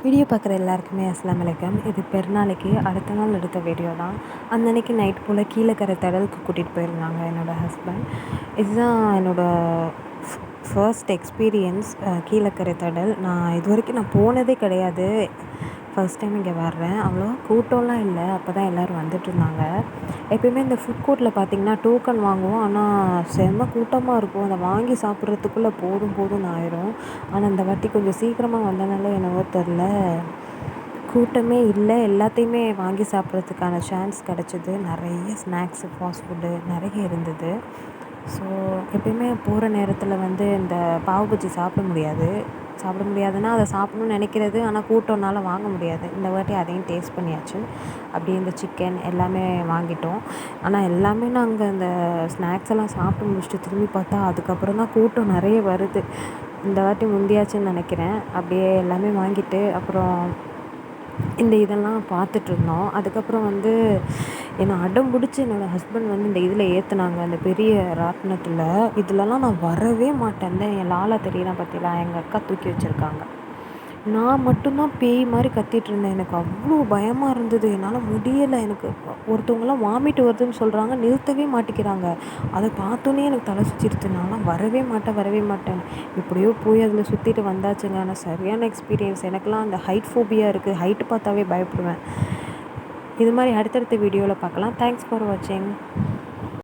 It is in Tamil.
வீடியோ பார்க்குற எல்லாருக்குமே அஸ்ஸலாமு அலைக்கும். இது பெருநாளைக்கு அடுத்த நாள் எடுத்த வீடியோ தான். அன்னன்னைக்கு நைட் போல் கீழக்கரை திடலுக்கு கூட்டிகிட்டு போயிருந்தாங்க என்னோடய ஹஸ்பண்ட். இதுதான் என்னோடய ஃபர்ஸ்ட் எக்ஸ்பீரியன்ஸ் கீழக்கரை திடல். இது வரைக்கும் நான் போனதே கிடையாது. ஃபர்ஸ்ட் டைம் இங்கே வர்றேன். அவ்வளோவா கூட்டம்லாம் இல்லை. அப்போ தான் எல்லோரும் வந்துட்டுருந்தாங்க. எப்பயுமே இந்த ஃபுட் கோர்ட்டில் பார்த்திங்கன்னா டோக்கன் வாங்குவோம். ஆனால் செம்ம கூட்டமாக இருக்கும். அதை வாங்கி சாப்பிட்றதுக்குள்ளே போதும்னு ஆயிரும். ஆனால் இந்த வாட்டி கொஞ்சம் சீக்கிரமாக வந்தனால என்னவோ தெரில, கூட்டமே இல்லை. எல்லாத்தையுமே வாங்கி சாப்பிட்றதுக்கான சான்ஸ் கிடச்சிது. நிறைய ஸ்நாக்ஸு, ஃபாஸ்ட் ஃபுட்டு நிறைய இருந்தது. ஸோ எப்பயுமே போகிற நேரத்தில் இந்த பாவு பஜ்ஜி சாப்பிட முடியாதுன்னா அதை சாப்பிடணும்னு நினைக்கிறது. ஆனால் கூட்டம்னால வாங்க முடியாது. இந்த வாட்டி அதையும் டேஸ்ட் பண்ணியாச்சு. அப்படியே இந்த சிக்கன் எல்லாமே வாங்கிட்டோம். ஆனால் எல்லாமே நாங்கள் இந்த ஸ்நாக்ஸ் எல்லாம் சாப்பிட்டு முடிச்சுட்டு திரும்பி பார்த்தா அதுக்கப்புறம் தான் கூட்டம் நிறைய வருது. இந்த வாட்டி முந்தியாச்சுன்னு நினைக்கிறேன். அப்படியே எல்லாமே வாங்கிட்டு அப்புறம் இதெல்லாம் பார்த்துட்ருந்தோம். அதுக்கப்புறம் என்னை அடம் பிடிச்சி என்னோடய ஹஸ்பண்ட் இந்த இதில் ஏற்றுனாங்க, அந்த பெரிய ராட்டினத்தில். இதிலலாம் நான் வரவே மாட்டேன். என் லாலா தெரியுதான் பார்த்தீங்களா, எங்கள் அக்கா தூக்கி வச்சுருக்காங்க. நான் மட்டும்தான் பேய் மாதிரி கத்திகிட்ருந்தேன். எனக்கு அவ்வளோ பயமாக இருந்தது. என்னால் முடியலை. எனக்கு ஒருத்தவங்கலாம் வாமிட் வருதுன்னு சொல்கிறாங்க, நிறுத்தவே மாட்டேங்கிறாங்க. அதை பார்த்தோன்னே எனக்கு தலை சுற்றிடுச்சு. நான்லாம் வரவே மாட்டேன். எப்படியோ போய் அதில் சுற்றிட்டு வந்தாச்சுங்க. ஆனால் சரியான எக்ஸ்பீரியன்ஸ். எனக்கெலாம் அந்த ஹைட் ஃபோபியா இருக்குது. ஹைட்டு பார்த்தாவே பயப்படுவேன். இது மாதிரி அடுத்தடுத்த வீடியோவில் பார்க்கலாம். தேங்க்ஸ் ஃபார் வாட்சிங்.